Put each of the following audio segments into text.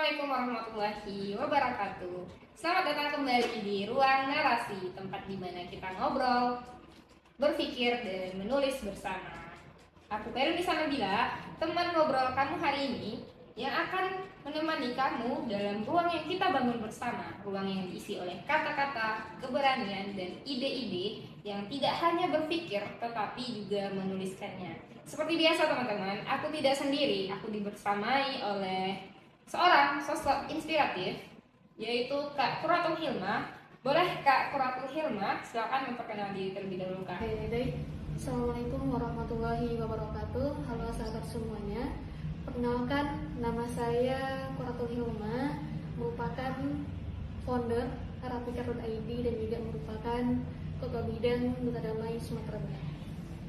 Assalamualaikum warahmatullahi wabarakatuh. Selamat datang kembali di Ruang Narasi, tempat di mana kita ngobrol, berpikir, dan menulis bersama. Aku Perunisa Nabila, teman ngobrol kamu hari ini, yang akan menemani kamu dalam ruang yang kita bangun bersama. Ruang yang diisi oleh kata-kata, keberanian, dan ide-ide yang tidak hanya berpikir, tetapi juga menuliskannya. Seperti biasa teman-teman, aku tidak sendiri, aku dibersamai oleh seorang sosok inspiratif, yaitu Kak Kuratul Hilma. Boleh Kak Kuratul Hilma, silakan memperkenalkan diri terlebih dahulu Kak. Oke, baik. Assalamualaikum warahmatullahi wabarakatuh. Halo sahabat semuanya. Perkenalkan, nama saya Kuratul Hilma, merupakan founder Arapika.id dan juga merupakan ketua bidang Duta Damai Sumatera Barat.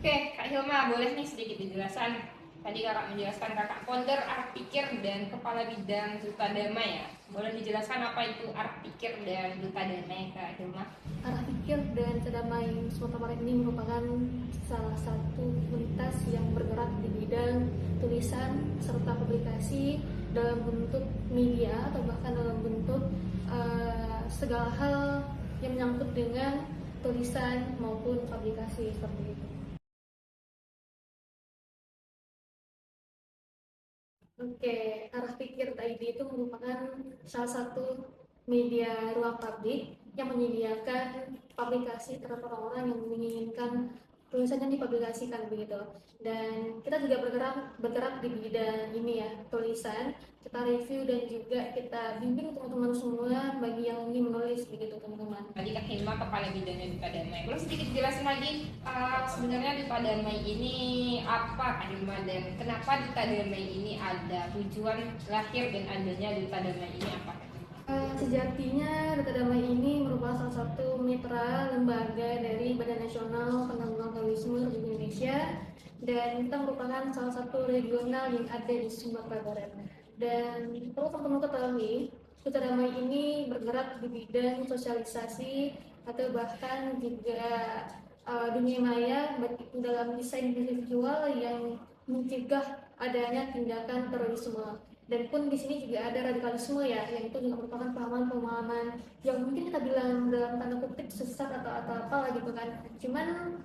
Oke, Kak Hilma, boleh nih sedikit dijelaskan. Tadi kakak menjelaskan kakak founder Arah Pikir dan kepala bidang Duta Damai ya. Boleh dijelaskan apa itu Arah Pikir dan Duta Damai, Kak Hilma? Arah Pikir dan Duta Damai Sumatera Barat ini merupakan salah satu komunitas yang bergerak di bidang tulisan serta publikasi dalam bentuk media atau bahkan dalam bentuk segala hal yang menyangkut dengan tulisan maupun publikasi seperti itu. Oke, Arah Pikir ID itu merupakan salah satu media ruang publik yang menyediakan publikasi terhadap orang-orang yang menginginkan tulisannya dipublikasikan begitu. Dan kita juga bergerak di bidang ini ya, tulisan. Kita review dan juga kita bimbing teman-teman semua bagi yang ingin menulis begitu teman-teman. Tadi Kak Hilma kepala bidangnya Duta Damai. Boleh sedikit jelasin lagi sebenarnya Duta Damai ini apa Kak Hilma, dan kenapa Duta Damai ini ada, tujuan lahir dan adanya Duta Damai ini apa? Sejatinya Duta Damai ini merupakan salah satu mitra lembaga dari Badan Nasional Penanggulangan Terorisme Republik Indonesia, dan kita merupakan salah satu regional yang ada di Sumatera Barat. Dan perlu teman-teman ketahui, Duta Damai ini bergerak di bidang sosialisasi atau bahkan juga dunia maya dalam desain visual yang mencegah adanya tindakan terorisme. Dan pun di sini juga ada radikalisme ya, yang itu juga merupakan pemahaman-pemahaman yang mungkin kita bilang dalam tanda kutip sesat atau apa lah gitu kan. Cuman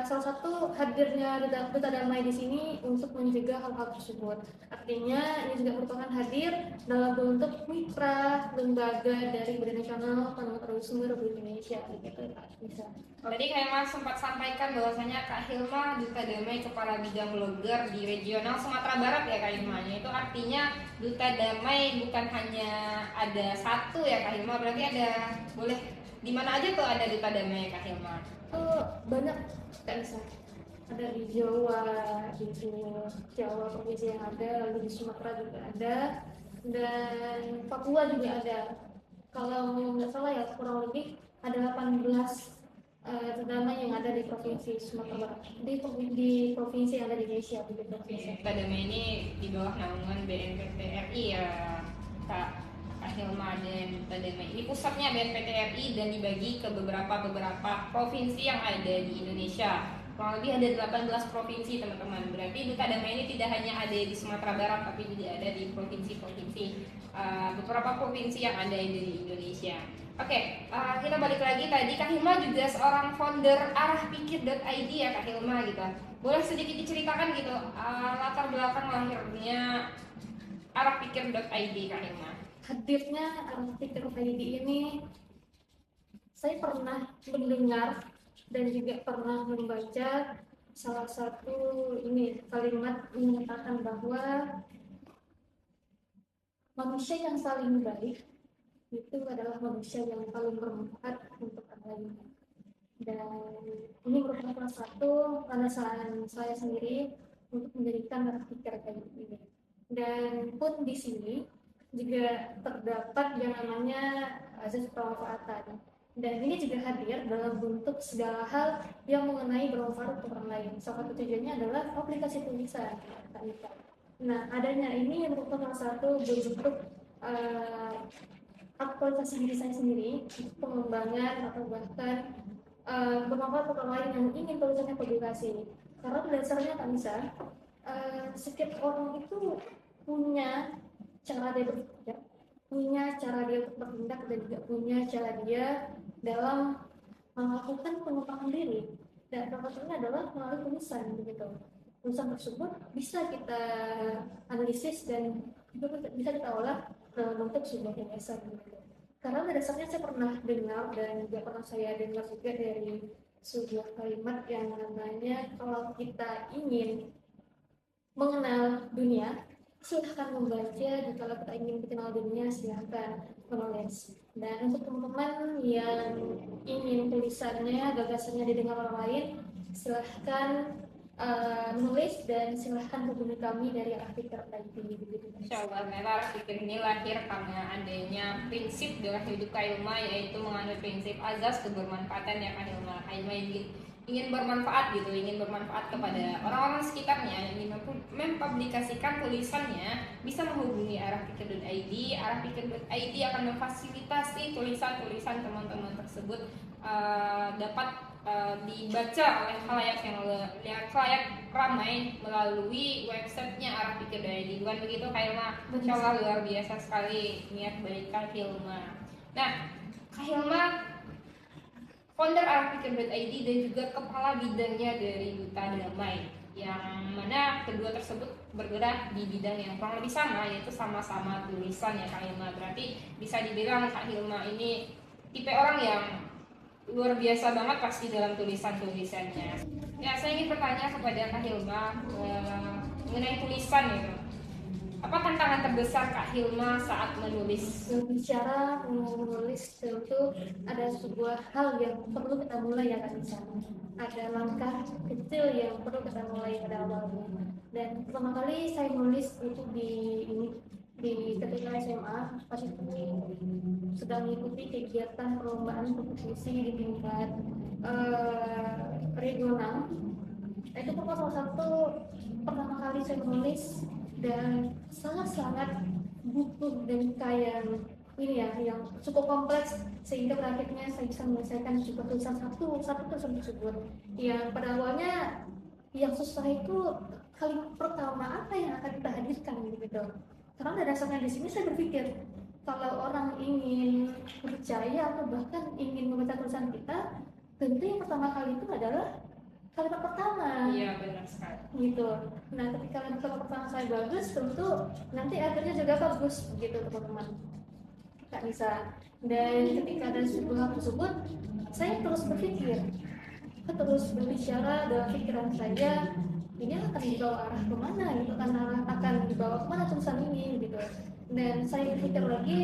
salah satu hadirnya Duta Damai di sini untuk mencegah hal-hal tersebut. Artinya ini juga merupakan hadir dalam bentuk mitra lembaga dari Badan Nasional Penanggulangan Terorisme Republik Indonesia gitu Kak. Bisa. Tadi Kak Hilma sempat sampaikan bahwasanya Kak Hilma Duta Damai kepala bidang blogger di regional Sumatera Barat ya Kak Hilma. Itu artinya Duta Damai bukan hanya ada satu ya Kak Hilma, berarti ada, boleh di mana aja tuh ada Duta Damai Kak Hilma? Banyak kan bisa ada di Jawa, di Jawa provinsi yang ada, lalu di Sumatera juga ada, dan Papua juga ada. Kalau nggak salah ya kurang lebih ada 18 terutama yang ada di provinsi Sumatera Barat, di provinsi yang ada di Indonesia begitu. Duta Damai ini di bawah naungan BNPT RI ya Kak Hilma, dan Duta Damai ini pusatnya BNPT RI dan dibagi ke beberapa provinsi yang ada di Indonesia. Kurang lebih ada 18 provinsi teman-teman. Berarti Duta Damai ini tidak hanya ada di Sumatera Barat, tapi juga ada di provinsi-provinsi, beberapa provinsi yang ada di Indonesia. Oke, kita balik lagi. Tadi Kak Hilma juga seorang founder arahpikir.id ya Kak Hilma gitu. Boleh sedikit diceritakan gitu latar belakang lahirnya arahpikir.id Kak Hilma? Hadirnya arahpikir.id ini saya pernah mendengar dan juga pernah membaca salah satu ini kalimat menyatakan bahwa manusia yang paling baik itu adalah manusia yang paling bermanfaat untuk orang lain. Dan ini merupakan salah satu penasaran saya sendiri untuk menjadikan arah pikir kayak ini. Dan pun di sini juga terdapat yang namanya azas pemanfaatan. Dan ini juga hadir dalam bentuk segala hal yang mengenai bermanfaat untuk orang lain. Salah satu tujuannya adalah aplikasi tulisan. Nah, adanya ini merupakan salah satu bentuk aktualisasi diri saya sendiri untuk pengembangan atau bahkan bermanfaat untuk orang lain yang ingin tulisannya publikasi. Karena dasarnya tak bisa, setiap orang itu punya cara dia berpikir, punya cara dia untuk bertindak, dan juga punya cara dia dalam melakukan pengembangan diri. Dan salah satunya adalah melalui tulisan begitu. Tulisan tersebut bisa kita analisis dan juga bisa kita olah dalam bentuk sebuah gagasan begitu. Karena pada dasarnya saya pernah dengar dan juga pernah saya dengar juga dari sebuah kalimat yang namanya, kalau kita ingin mengenal dunia, silahkan membaca. Kalau kita ingin dikenal dunia, silahkan menulis. Dan untuk teman-teman yang ingin tulisannya, gagasannya didengar orang lain, silahkan menulis dan silahkan hubungi kami dari Arah-Pikir.id. Insya Allah, ternyata arah pikir ini lahir karena adanya prinsip dalam hidup Kak Hilma, yaitu menganut prinsip azas kebermanfaatan yang Kak Hilma. Kak Hilma ingin bermanfaat gitu, ingin bermanfaat kepada orang-orang sekitarnya, ingin mempublikasikan tulisannya, bisa menghubungi Arah-Pikir.id. Arah-Pikir.id akan memfasilitasi tulisan-tulisan teman-teman tersebut dapat dibaca oleh khalayak ramai melalui websitenya Arah-Pikir.id. Bukan begitu Kak Hilma? Insya Allah luar biasa sekali niat baik Kak Hilma. Nah, Kak Hilma founder Arah-Pikir.id dan juga kepala bidangnya dari Duta Damai, yang mana kedua tersebut bergerak di bidang yang kurang lebih sama, yaitu sama-sama tulisan ya Kak Hilma. Berarti bisa dibilang Kak Hilma ini tipe orang yang luar biasa banget pasti dalam tulisan-tulisannya. Ya, saya ingin bertanya kepada Kak Hilma mengenai tulisan gitu. Apa tantangan terbesar Kak Hilma saat menulis? Berbicara menulis, tentu ada sebuah hal yang perlu kita mulai ya kan, misalnya ada langkah kecil yang perlu kita mulai pada awalnya. Dan pertama kali saya menulis itu di ketika SMA, pas itu sedang mengikuti kegiatan perlombaan kompetisi di tingkat regional. Itu pernah salah satu pertama kali saya menulis, dan sangat-sangat butuh dan kayak ini ya, yang cukup kompleks, sehingga berakhirnya saya bisa menyelesaikan sebuah tulisan satu tulisan tersebut. Yang pada awalnya yang susah itu kalimat pertama apa yang akan kita hadirkan gitu. Karena pada dasarnya di sini saya berpikir, kalau orang ingin percaya atau bahkan ingin membaca tulisan kita, tentu yang pertama kali itu adalah kalimat pertama. Iya, benar sekali. Gitu. Nah, ketika kalimat pertama saya bagus, tentu nanti akhirnya juga bagus begitu teman-teman. Kak Nisa. Dan ketika ada sebuah hal tersebut, saya terus berpikir, terus berbicara dalam pikiran saya, ini akan dibawa arah kemana gitu kan, akan dibawa kemana tulisan ini gitu. Dan saya berpikir lagi,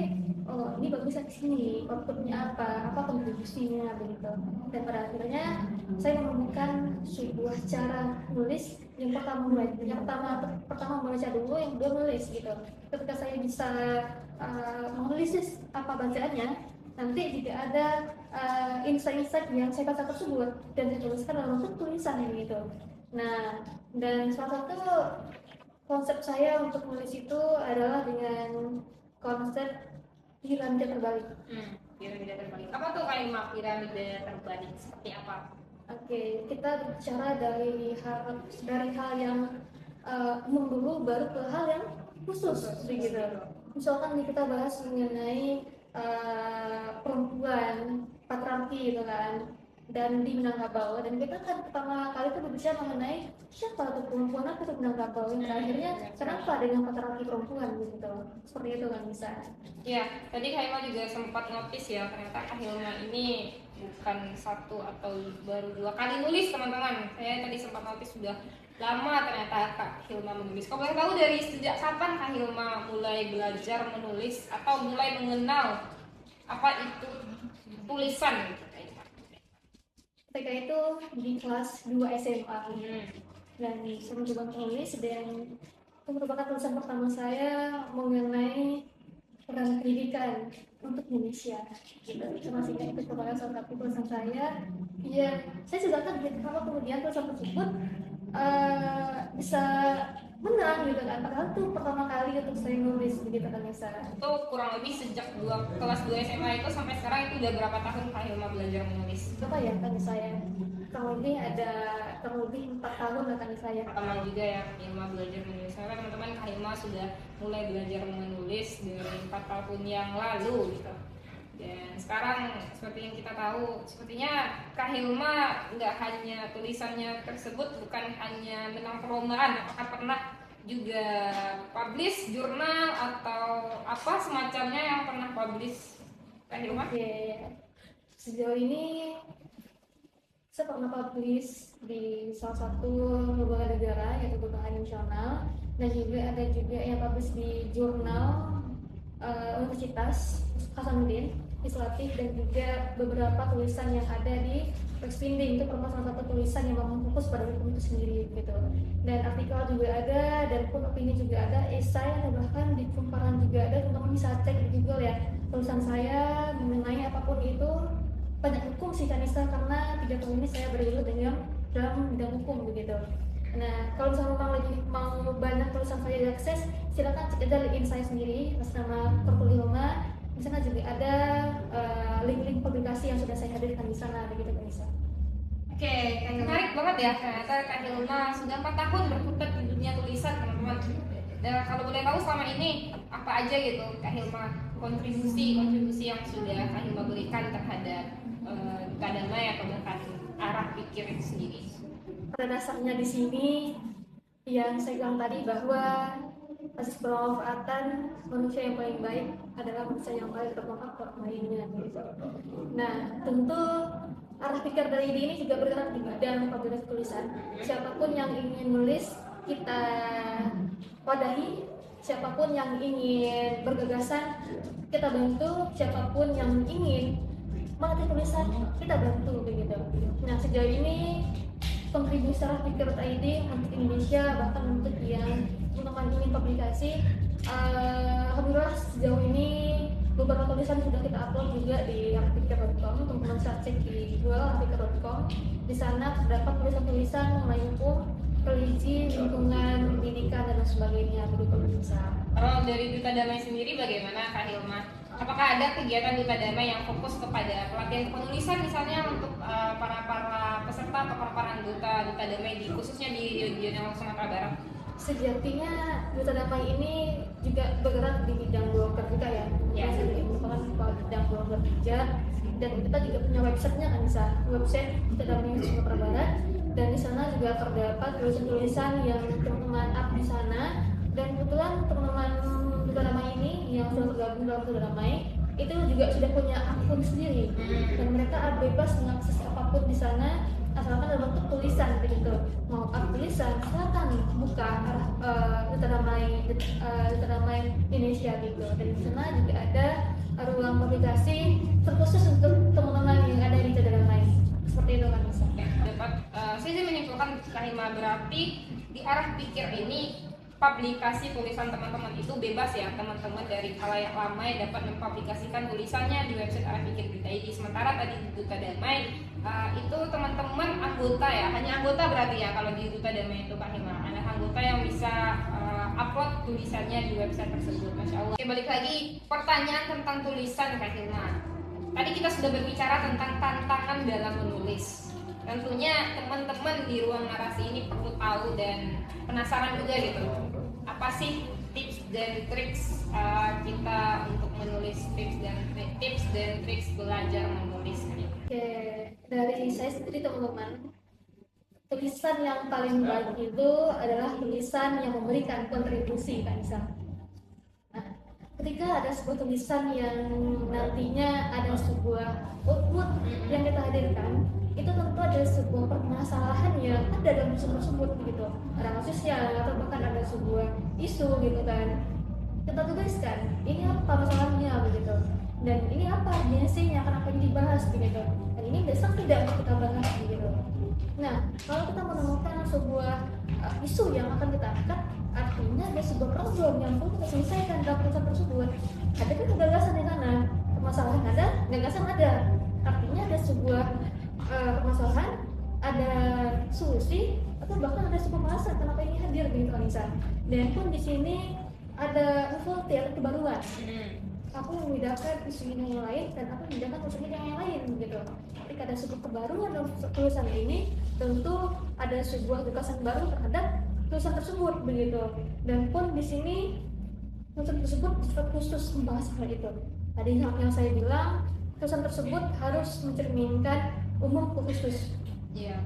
oh ini bagusnya di sini, outputnya apa kontribusinya begitu. Dan pada akhirnya saya menemukan sebuah cara nulis yang pertama membaca dulu, yang kedua nulis gitu. Ketika saya bisa menulis apa bacaannya, nanti jika ada insight-insight yang saya baca tersebut dan saya tuliskan dalam bentuk tulisan gitu. Nah, dan salah satu konsep saya untuk menulis itu adalah dengan konsep piramida terbalik. Piramida terbalik. Apa tuh kalimat piramida terbalik? Seperti apa? Oke, kita bicara dari hal yang umum dulu, baru ke hal yang khusus begitu. Misalkan kita bahas mengenai perempuan, patriarki gitu kan, dan di Minangkabau, dan kita kan pertama kali itu berbicara mengenai siapa tuh perempuan, apa itu Minangkabau, yang akhirnya kenapa dengan patriarki perempuan gitu, seperti itu kan bisa. Ya, tadi Kak Hilma juga sempat notice ya, ternyata Kak Hilma ini bukan satu atau baru 2 kali nulis teman-teman. Saya tadi sempat notice sudah lama ternyata Kak Hilma menulis. Kalau boleh tahu dari sejak kapan Kak Hilma mulai belajar menulis atau mulai mengenal apa itu tulisan gitu? Ketika itu di kelas 2 SMA, dan saya mencoba menulis, dan itu merupakan tulisan pertama saya mengenai peran pendidikan untuk Indonesia gitu. Sehingga itu merupakan salah satu tulisan saya. Ya, saya juga kaget kalau kemudian tulisan tersebut bisa benar sekarang gitu kan, padahal tuh pertama kali untuk saya nulis begitu kan Nisa. Itu kurang lebih sejak kelas 2 SMA itu sampai sekarang itu udah berapa tahun Kak Hilma belajar menulis? Berapa ya kan saya? Kurang lebih 4 tahun lah kan saya. Pertama juga ya Kak Hilma belajar menulis. Karena teman-teman Kak Hilma sudah mulai belajar menulis dari 4 tahun yang lalu gitu. Dan sekarang seperti yang kita tahu, sepertinya Kak Hilma nggak hanya tulisannya tersebut bukan hanya menang perlombaan, apakah pernah juga publish jurnal atau apa semacamnya yang pernah publish Kak Hilma? Oke, sejauh ini saya pernah publish di salah satu lembaga negara yaitu Lembaga Nasional, dan juga ada juga yang publish di jurnal Universitas Hasanuddin Islatif, dan juga beberapa tulisan yang ada di Rexpinding. Itu merupakan salah satu tulisan yang memang fokus pada hukum itu sendiri gitu. Dan artikel juga ada, dan pun opini juga ada, esai, atau bahkan di kumparan juga ada. Teman-teman bisa cek di Google ya tulisan saya mengenai apapun itu. Banyak hukum sih Kanisa, karena 3 tahun ini saya bergelut dalam bidang hukum begitu. Nah, kalau misalnya memang lagi mau banyak tulisan saya diakses, silakan cek aja LinkedIn saya sendiri atas nama Korpul Hilma. Di sana juga ada link-link publikasi yang sudah saya hadirkan di sana begitu Kanisa. Oke, menarik banget ya, ternyata Kak Hilma sudah 4 tahun berkutat di dunia tulisan teman-teman. Dan kalau boleh tahu selama ini apa aja gitu Kak Hilma kontribusi yang sudah Kak Hilma berikan terhadap Duta Damai atau bahkan arah pikir itu sendiri? Pada dasarnya di sini yang saya bilang tadi bahwa asas bermanfaatan manusia yang paling baik adalah manusia yang paling bermanfaat untuk orang lainnya gitu. Nah, tentu arah pikir dari ini juga bergerak di bidang publikasi tulisan. Siapapun yang ingin nulis kita wadahi, siapapun yang ingin bergagasan kita bantu, siapapun yang ingin melatih tulisan kita bantu begitu. Nah, sejauh ini kontribusi arah pikir.id untuk Indonesia, bahkan untuk yang teman-teman ingin publikasi, alhamdulillah sejauh ini beberapa tulisan sudah kita upload juga di arahpikir.com. Teman-teman bisa cek di Google arahpikir.com. Di sana terdapat tulisan-tulisan mengenai hukum, religi, lingkungan, pendidikan, dan sebagainya begitu bisa. Kalau dari Duta Damai sendiri bagaimana Kak Hilma? Apakah ada kegiatan Duta Damai yang fokus kepada pelatihan penulisan misalnya untuk para peserta atau para anggota Duta Damai khususnya di regional Sumatera Barat? Sejatinya Duta Damai ini juga bergerak di bidang blogger juga ya. Ya. Jadi merupakan bidang blogger juga, dan kita juga punya websitenya kan, bisa website Duta Damai Sumatera Barat, dan di sana juga terdapat tulisan-tulisan yang teman-teman up di sana. Dan kebetulan teman-teman Duta Damai ini yang sudah tergabung dalam Duta Damai itu juga sudah punya akun sendiri, dan mereka bebas mengakses apapun di sana asalkan dalam bentuk tulisan begitu. Mau up tulisan silakan buka Duta Damai Indonesia gitu. Dan di sana juga ada ruang publikasi terkhusus untuk teman-teman yang ada di Duta Damai. Seperti itu kan bisa. Saya menyimpulkan Kak Hilma, berarti di arah pikir ini publikasi tulisan teman-teman itu bebas ya, teman-teman dari khalayak ramai dapat mempublikasikan tulisannya di website arahpikir.id. Sementara tadi di Duta Damai itu teman-teman anggota ya, hanya anggota berarti ya kalau di Duta Damai itu Kak Hilma, ada anggota yang bisa upload tulisannya di website tersebut. Masya Allah. Oke, balik lagi pertanyaan tentang tulisan Kak Hilma. Tadi kita sudah berbicara tentang tantangan dalam menulis. Tentunya teman-teman di ruang narasi ini perlu tahu dan penasaran juga gitu, apa sih tips dan triks kita untuk menulis, tips dan triks belajar menulis gitu. Oke, dari saya sendiri teman-teman, tulisan yang paling baik itu adalah tulisan yang memberikan kontribusi kan bisa. Nah, ketika ada sebuah tulisan yang nantinya ada sebuah output yang kita hadirkan, itu tentu ada sebuah permasalahan yang ada dalam tulisan tersebut gitu, ada sosial atau bahkan ada sebuah isu gitu kan. Kita tuliskan ini apa masalahnya begitu, dan ini apa urgensinya, kenapa ini dibahas begitu, dan ini besok tidak kita bahas begitu. Nah, kalau kita menemukan sebuah isu yang akan kita angkat, artinya ada sebuah problem yang perlu kita selesaikan dalam tulisan tersebut. Ada kan gagasan di sana, permasalahan ada, gagasan ada, artinya ada sebuah permasalahan, ada solusi atau bahkan ada sebuah alasan kenapa ini hadir begitu kan Nisa. Dan pun di sini ada novelty atau kebaruan. Aku membedakan isu ini yang lain dan aku membedakan isu ini yang lain begitu. Ketika ada sebuah kebaruan dalam tulisan ini, tentu ada sebuah gagasan baru terhadap tulisan tersebut begitu. Dan pun di sini tulisan tersebut bersifat khusus membahas hal itu. Tadi yang saya bilang, tulisan tersebut harus mencerminkan umum ke khusus. Iya.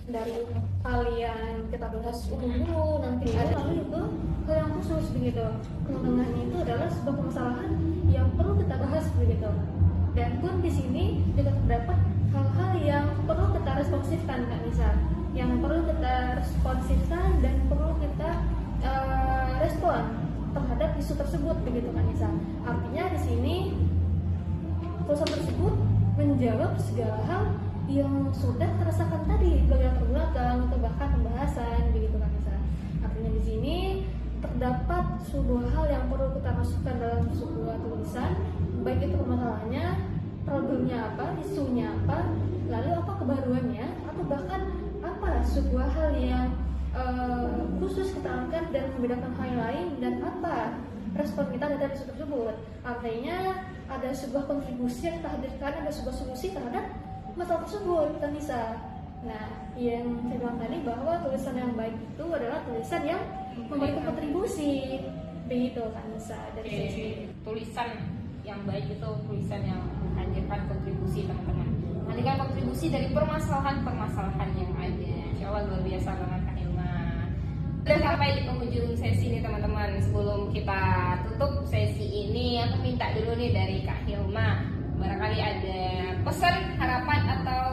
Dari hal yang kita bahas umum dulu, nanti ada lalu itu hal yang khusus begitu. Kemenangannya itu adalah sebuah permasalahan yang perlu kita bahas begitu. Dan pun di sini juga terdapat hal-hal yang perlu kita responsifkan Kak Nisa, yang perlu kita responsifkan dan perlu kita respon terhadap isu tersebut begitu Kak Nisa. Artinya di sini tulisan tersebut menjawab segala hal yang sudah terasakan tadi bagian terbelakang atau bahkan pembahasan begitu kan Nisa. Artinya di sini terdapat sebuah hal yang perlu kita masukkan dalam sebuah tulisan, baik itu permasalahannya, problemnya apa, isunya apa, lalu apa kebaruannya, atau bahkan apa sebuah hal yang khusus kita angkat dan membedakan hal yang lain, dan apa respon kita terhadap isu tersebut. Artinya ada sebuah kontribusi yang kita hadirkan, ada sebuah solusi terhadap masalah tersebut kan Nisa. Nah, yang saya bilang tadi bahwa tulisan yang baik itu adalah tulisan yang memberikan kontribusi begitu kan Nisa. Dari sisi Tulisan yang baik itu tulisan yang menghadirkan kontribusi teman-teman, menghadirkan kontribusi dari permasalahan-permasalahan yang ada. Insya Allah luar biasa banget Kak Hilma. Udah sampai di penghujung sesi nih teman-teman. Sebelum kita tutup sesi ini, aku minta dulu nih dari Kak Hilma, barangkali ada pesan, harapan atau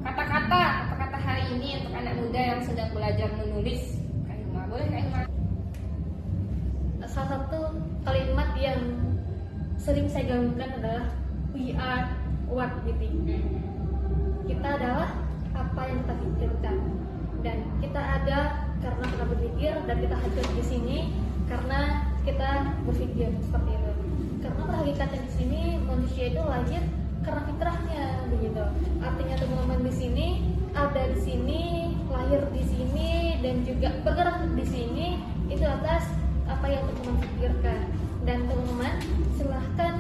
kata-kata hari ini untuk anak muda yang sedang belajar menulis. Kak Hilma, boleh Kak Hilma? salah satu kalimat yang sering saya gabungkan adalah we are what we think. Kita adalah apa yang kita pikirkan, dan kita ada karena kita berpikir, dan kita hadir di sini karena kita berpikir seperti itu. Karena pada hakikatnya di sini manusia itu lahir karena fitrahnya begitu. Artinya teman-teman di sini ada di sini, lahir di sini, dan juga bergerak di sini itu atas apa yang teman-teman pikirkan. Dan teman-teman silahkan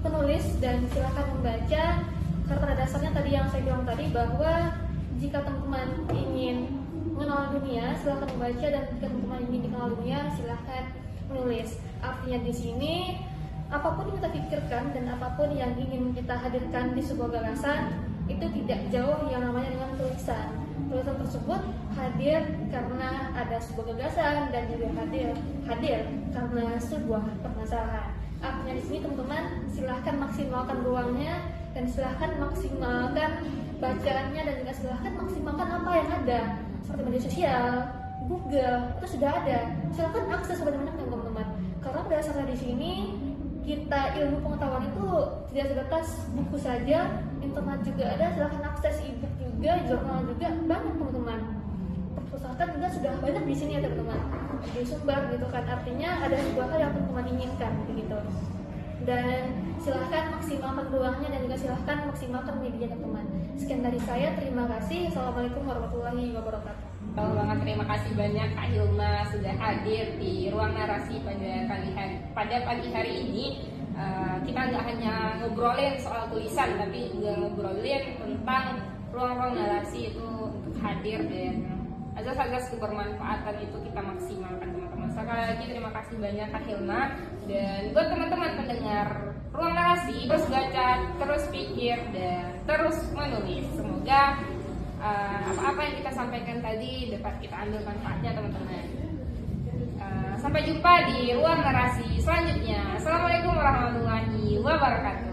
penulis dan silahkan membaca, karena pada dasarnya tadi yang saya bilang tadi bahwa jika teman-teman ingin mengenal dunia silahkan membaca, dan jika teman-teman ingin dikenal dunia silahkan menulis. Artinya di sini apapun yang kita pikirkan dan apapun yang ingin kita hadirkan di sebuah gagasan itu tidak jauh yang namanya dengan tulisan. Tulisan tersebut hadir karena ada sebuah gagasan dan juga hadir karena sebuah permasalahan. Artinya di sini teman-teman silahkan maksimalkan ruangnya, dan silahkan maksimalkan bacaannya, dan juga silahkan maksimalkan apa yang ada seperti media sosial, Google itu sudah ada. Silahkan akses sebanyak-banyaknya teman-teman. Karena pada dasarnya di sini kita ilmu pengetahuan itu tidak sebatas buku saja, internet juga ada. Silahkan akses e-book juga, jurnal juga banyak teman-teman. Perpustakaan juga sudah banyak di sini ya teman-teman, di Sumbar gitu kan. Artinya ada sebuah hal yang teman-teman inginkan begitu. Dan silahkan maksimalkan ruangnya, dan juga silahkan maksimalkan media teman-teman. Sekian dari saya, terima kasih. Assalamualaikum warahmatullahi wabarakatuh. Kalau banget terima kasih banyak Kak Hilma sudah hadir di ruang narasi pada pagi hari ini. Kita nggak hanya ngobrolin soal tulisan, tapi juga ngobrolin tentang ruang-ruang narasi itu untuk hadir, dan azas-azas kebermanfaatan itu kita maksimalkan teman-teman. Sekali lagi terima kasih banyak Kak Hilma, dan buat teman-teman pendengar ruang narasi, terus baca, terus pikir, dan terus menulis. Semoga apa-apa yang kita sampaikan tadi dapat kita ambil manfaatnya teman-teman. Sampai jumpa di ruang narasi selanjutnya. Assalamualaikum warahmatullahi wabarakatuh.